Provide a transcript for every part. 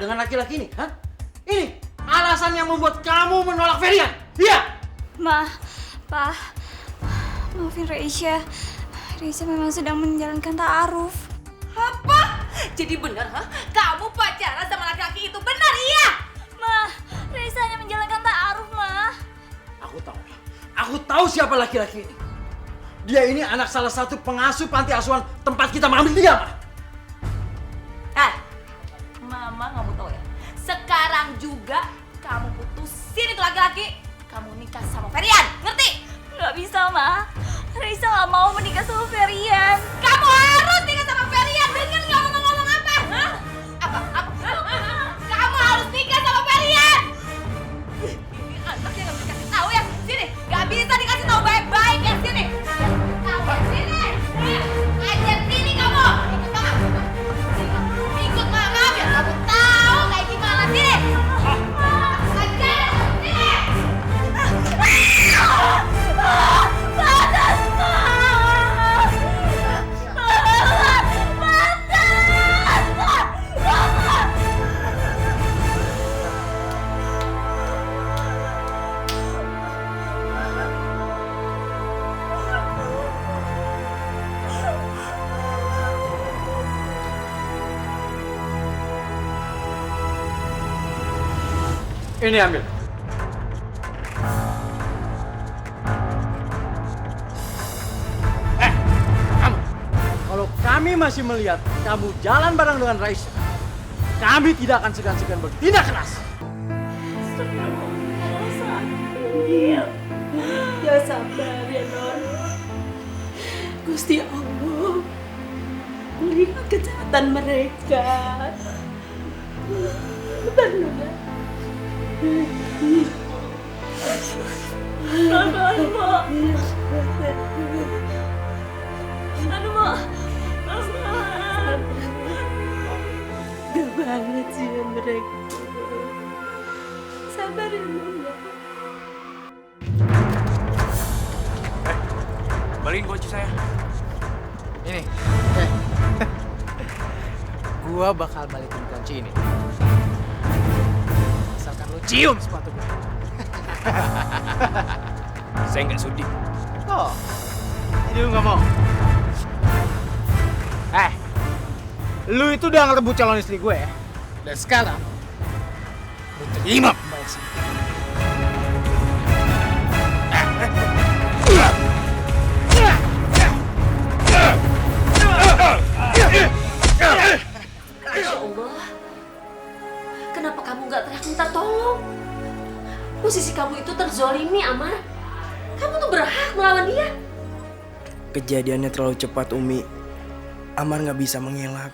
dengan laki-laki ini? Hah? Ini alasan yang membuat kamu menolak Ferian? Iya! Ma, Pa, maafin Raisya. Raisya memang sedang menjalankan ta'aruf. Apa? Jadi benar, ha? Kamu pacaran sama laki-laki itu? Benar, iya? Ma, Raisya hanya menjalankan ta'aruf, Ma. Aku tahu siapa laki-laki ini. Dia ini anak salah satu pengasuh panti asuhan tempat kita mengambil dia, Ma. Mama nggak mau tahu ya. Sekarang juga kamu putusin itu laki-laki. Kamu nikah sama Ferian, ngerti? Nggak bisa, Ma. Raisya nggak mau menikah sama Ferian. Kamu harus nikah sama Ferian. Dengar nggak ngomong apa? Hah? Apa? Kamu harus nikah sama Ferian. Ini anaknya nggak bisa kasih tahu ya. Sini, nggak bisa dikasih tahu baik-baik ya. Sini. Tahu ya, sini. Ajar sini kamu. Ikut mama. Ikut mama biar kamu tahu kayak gimana. Sini. Ajar sini. Panas, Ma. Ini ambil. Kamu. Kalau kami masih melihat kamu jalan bareng dengan Raisya, kami tidak akan segan-segan bertindak keras. Ya sabar ya Non. Gusti Allah melihat kejahatan mereka. Benar ya. Aduh, Ma. Gak banget sih ya mereka. Sabar ya Non. Balikin kunci saya. Ini. Gua bakal balikin kunci ini. Asalkan lu cium sepatu gue. Saya nggak sudi. Oh, jadi lu nggak mau? Lu itu udah ngerebut calon istri gue ya? Dan sekarang, lu terima pembayaran sini. Ya Allah, kenapa kamu nggak teriak minta tolong? Posisi kamu itu terzolimi, Amar. Kamu tuh berhak melawan dia. Kejadiannya terlalu cepat, Umi. Amar nggak bisa mengelak.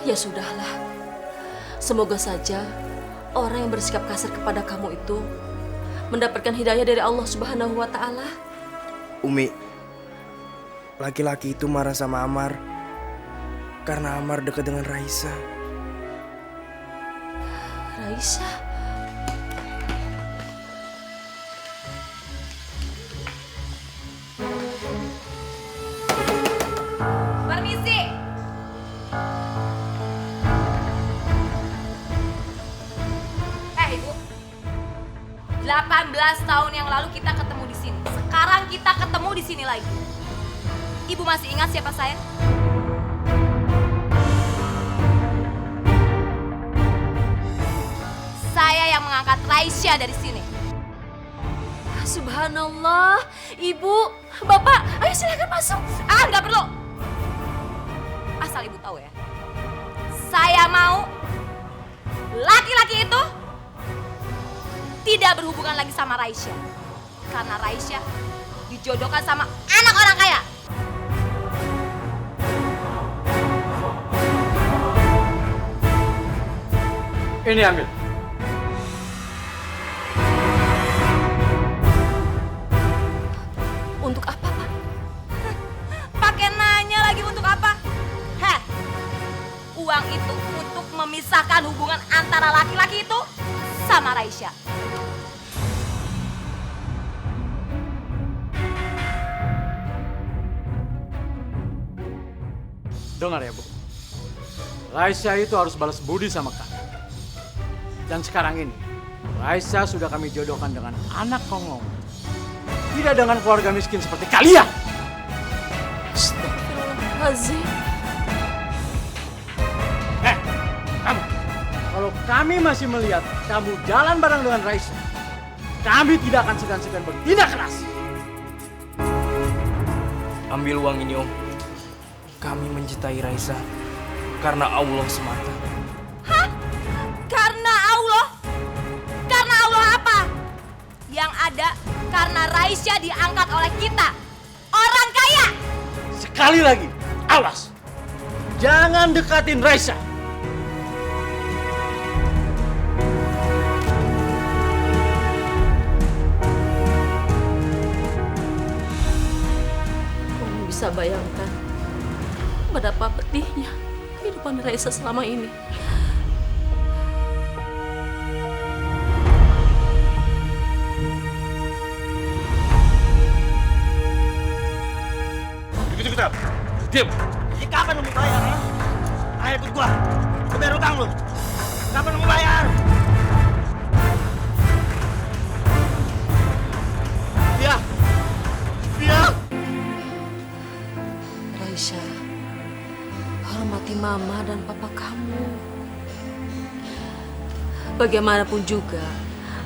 Ya sudahlah. Semoga saja orang yang bersikap kasar kepada kamu itu mendapatkan hidayah dari Allah Subhanahu wa Ta'ala. Umi, laki-laki itu marah sama Amar karena Amar dekat dengan Raisa. Raisa. Permisi. Ibu. 18 tahun yang lalu kita ketemu di sini. Sekarang kita ketemu di sini lagi. Ibu masih ingat siapa saya? Saya yang mengangkat Raisya dari sini. Subhanallah, Ibu, Bapak, ayo silakan masuk. Nggak perlu. Asal Ibu tahu ya, saya mau laki-laki itu tidak berhubungan lagi sama Raisya. Karena Raisya dijodohkan sama anak orang kaya. Ini ambil. Untuk apa, Pak? Pakai nanya lagi untuk apa? Uang itu untuk memisahkan hubungan antara laki-laki itu sama Raisya. Dengar ya, Bu. Raisa itu harus balas budi sama kami. Dan sekarang ini, Raisa sudah kami jodohkan dengan anak kongong. Tidak dengan keluarga miskin seperti kalian. Astagfirullahaladzim. Kamu. Kalau kami masih melihat kamu jalan bareng dengan Raisa, kami tidak akan segan-segan bertindak keras. Ambil uang ini, Om. Kami mencintai Raisa karena Allah semata. Hah? Karena Allah? Karena Allah apa? Yang ada karena Raisa diangkat oleh kita, orang kaya. Sekali lagi, awas. Jangan dekatin Raisa. Kamu bisa bayangkan betapa pedihnya kehidupan Raisa selama ini. Ikut. Diam. Jadi kapan lu mau bayar, ya? Ayo ikut gua. Gua bayar utang lu. Kapan lu mau bayar? Dia. Raisa, hormati mama dan papa kamu. Bagaimanapun juga,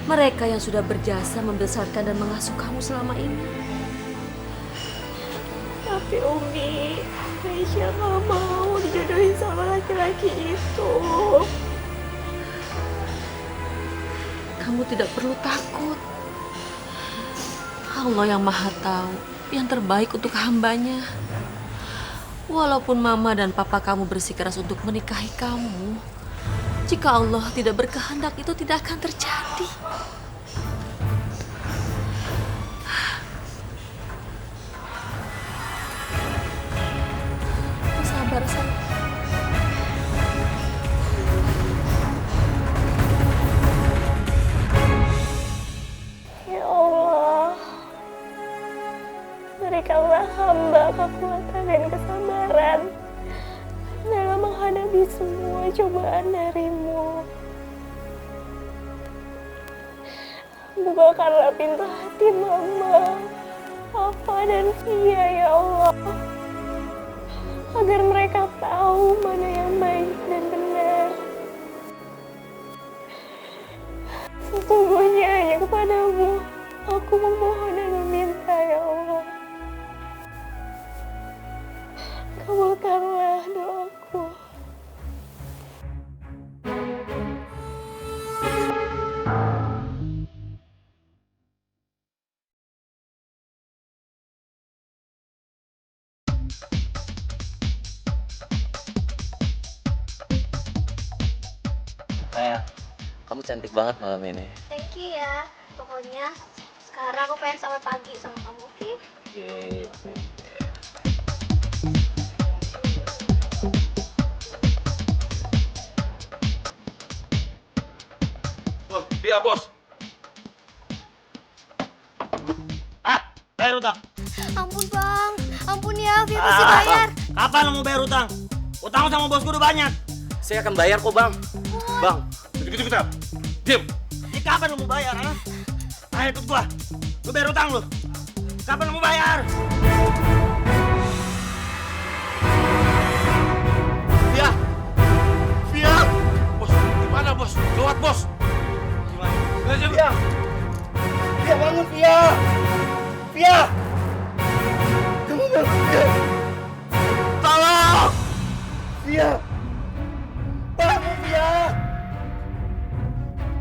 mereka yang sudah berjasa membesarkan dan mengasuh kamu selama ini. Tapi Umi, Raisa gak mau dijodohin sama laki-laki itu. Kamu tidak perlu takut. Allah yang Maha Tahu yang terbaik untuk hambanya. Walaupun mama dan papa kamu bersikeras untuk menikahi kamu, jika Allah tidak berkehendak itu tidak akan terjadi. Sabar, sayang. Ya Allah, berikanlah hamba kekuatan dan kesabaran dalam menghadapi semua cobaan dari-Mu. Bukakanlah pintu hati mama, papa, dan Via, ya Allah, agar mereka tahu mana yang baik dan benar. Sesungguhnya hanya kepadamu aku memohon dan meminta, ya Allah. Kabulkanlah doaku. Sayang, kamu cantik banget malam ini. Thank you ya. Pokoknya sekarang aku pengen sampai pagi sama kamu, oke? Oke. Bos, dia bos. Bayar utang. Ampun bang, ampun ya, Via mesti bayar. Kapan lu mau bayar utang? Utang lu sama bos gua udah banyak. Saya akan bayar kok, Bang. Bang, Ikut. Diam. Jadi kapan lu mau bayar, ha? Ayo ikut gua. Gua bayar utang lu. Kapan lu mau bayar? Via. Bos, gimana bos? Gawat bos. Via. Via bangun, Via. Via. Kamu bangun, Via. Tolong. Via. Bangun, Via.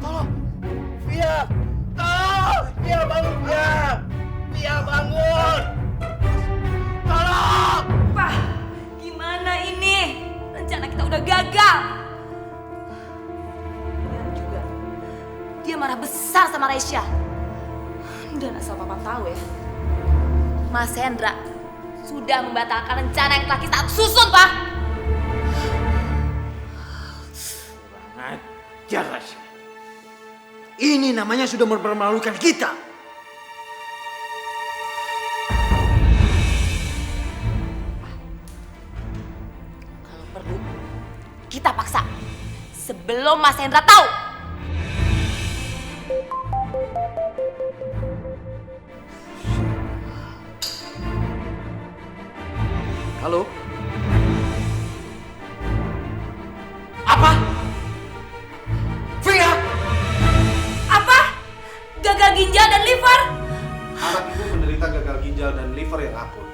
Tolong. Via. Tolong. Via bangun, Via. Via bangun. Tolong. Pak, gimana ini? Rencana kita udah gagal. Lihat juga, dia marah besar sama Raisa. Dan asal papa tahu ya, Mas Hendra sudah membatalkan rencana yang telah kita susun, Pak. Ajar Raisa. Ini namanya sudah mempermalukan kita. Kalau perlu, kita sebelum Mas Hendra tahu. Halo? Apa? Via? Apa? Gagal ginjal dan liver? Anak ibu menderita gagal ginjal dan liver yang akut.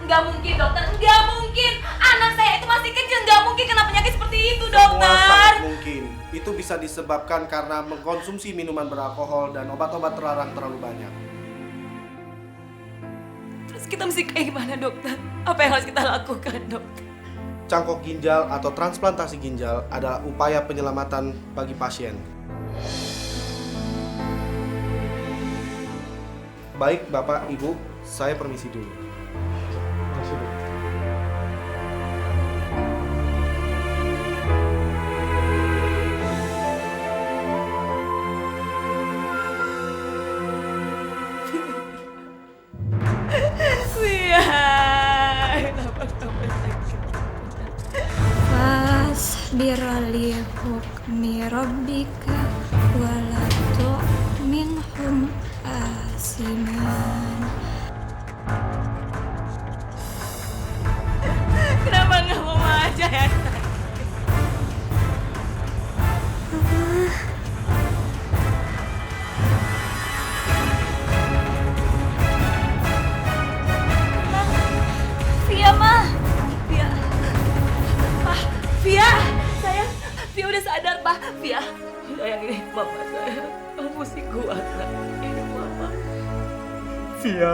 Nggak mungkin dokter, nggak mungkin. Anak saya itu masih kecil, nggak mungkin kena penyakit seperti itu Semua dokter. sangat mungkin. Itu bisa disebabkan karena mengkonsumsi minuman beralkohol dan obat-obat terlarang terlalu banyak. Terus kita mesti kayak gimana dokter? Apa yang harus kita lakukan dokter? Cangkok ginjal atau transplantasi ginjal adalah upaya penyelamatan bagi pasien. Baik Bapak, Ibu, saya permisi dulu. Fasbirali hukmi rabbika wala minhum asiman. Kenapa nggak mau aja ya? Via, Ma. Via. Pak, Via. Sayang, Via udah sadar, Pak. Via. Sayang, ini Mama saya. Kamu mesti kuat, Nak. Ini Mama. Via.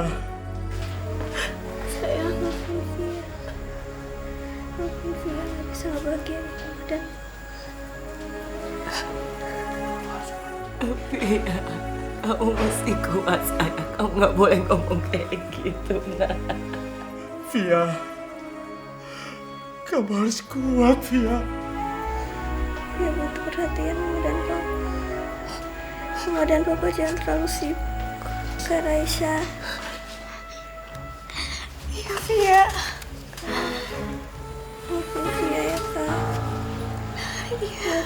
Sayang, maafin Via. Maafin Via, gak bisa ngebahagiain Mama dan Via, kamu mesti kuat, sayang. Kamu nggak boleh ngomong kayak gitu, Nak. Via. Kamu harus kuat, Via. Via butuh perhatian Mama dan Papa. Mama dan Papa jangan terlalu sibuk. Kak Raisa. Ya, Via. Maafin Via ya, Kak. Maafin Via.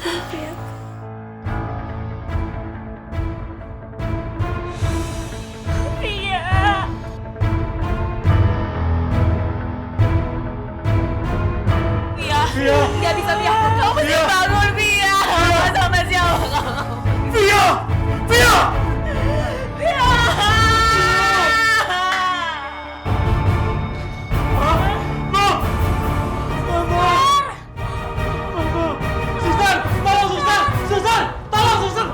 Via. Via. Nggak bisa, Via. Kamu mesti bangun, Via. Sama siapa kamu? Via! Via! Via. Suster! Tolong, Suster! Suster! Tolong, Suster!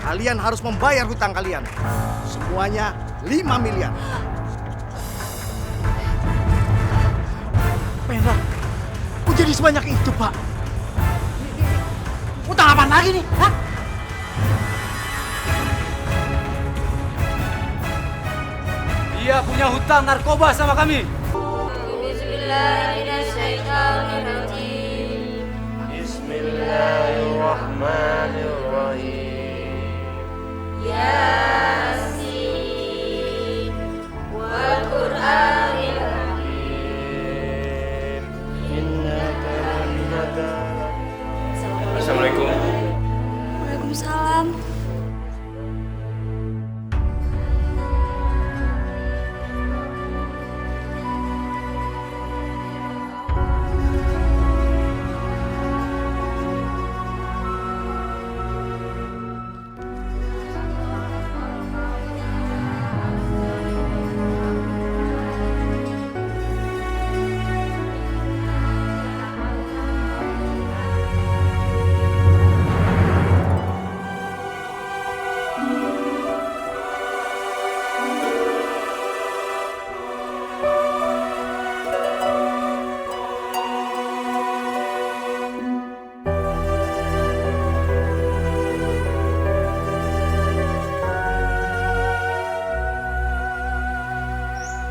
Kalian harus membayar hutang kalian. Semuanya 5 miliar. Merah. Kok jadi sebanyak itu, Pak? Utang apaan lagi nih? Hah? Dia punya hutang narkoba sama kami. Bismillahirrahmanirrahim. Assalamualaikum. Waalaikumsalam.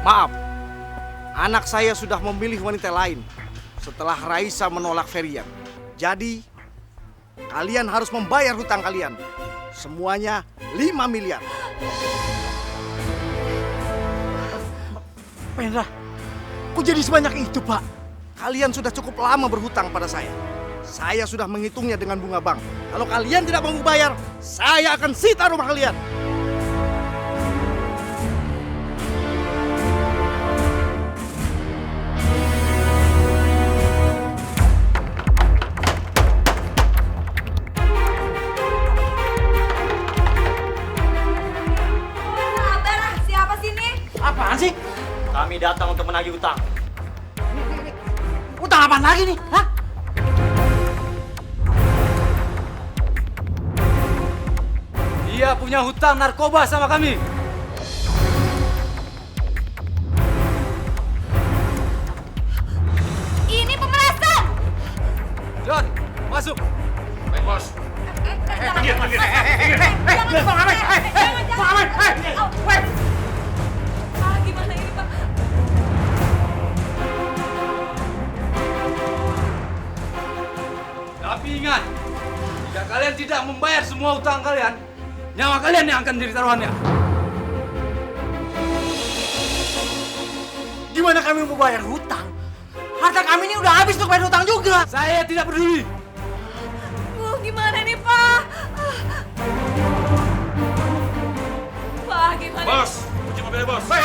Maaf, anak saya sudah memilih wanita lain setelah Raisa menolak Ferian. Jadi, kalian harus membayar hutang kalian. Semuanya 5 miliar. Pak Hendra, Kok jadi sebanyak itu, Pak? Kalian sudah cukup lama berhutang pada saya. Saya sudah menghitungnya dengan bunga bank. Kalau kalian tidak mau bayar, saya akan sita rumah kalian. Sabar, siapa sih ini? apaan sih? Kami datang untuk menagih utang. Utang apaan lagi nih? Hah? Dia punya hutang narkoba sama kami. Ini pemerasan! John, masuk. Baik, bos. Gimana ini, Pak? Tapi ingat, jika kalian tidak membayar semua hutang kalian, nyawa kalian yang akan jadi taruhannya. Gimana kami mau bayar hutang? Harta kami ini udah habis untuk bayar hutang juga. Saya tidak peduli. Gimana nih, Pak? Pak, gimana? Bos, kunci mobilnya, bos. Mas,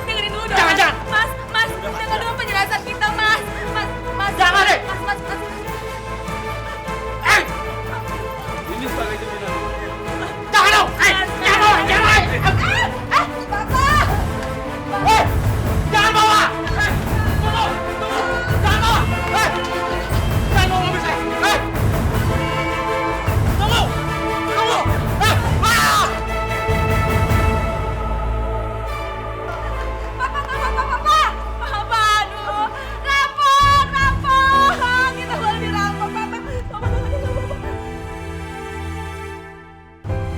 dengerin dulu dong. Jangan. Mas, dengar dulu penjelasan kita, Mas. Mas. Jangan deh. Mas. Ini sebagai jaminan. Jangan dong! Jangan! Bapak! Jangan bawa! Tunggu! Jangan bawa! Jangan bawa mobil saya! Tunggu! Bapak, aduh. Rampok! Kita boleh dirampok, Bapak.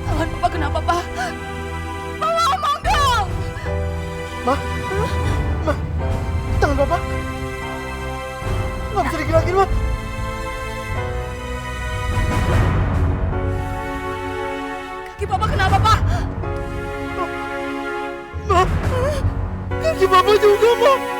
Tangan Bapak kenapa, Pak? Bapak ngomong dong! Ma, tangan Bapak nggak bisa digerakin, Ma. Kaki Bapak kenapa, Pak? Ma, kaki Bapak juga, Ma.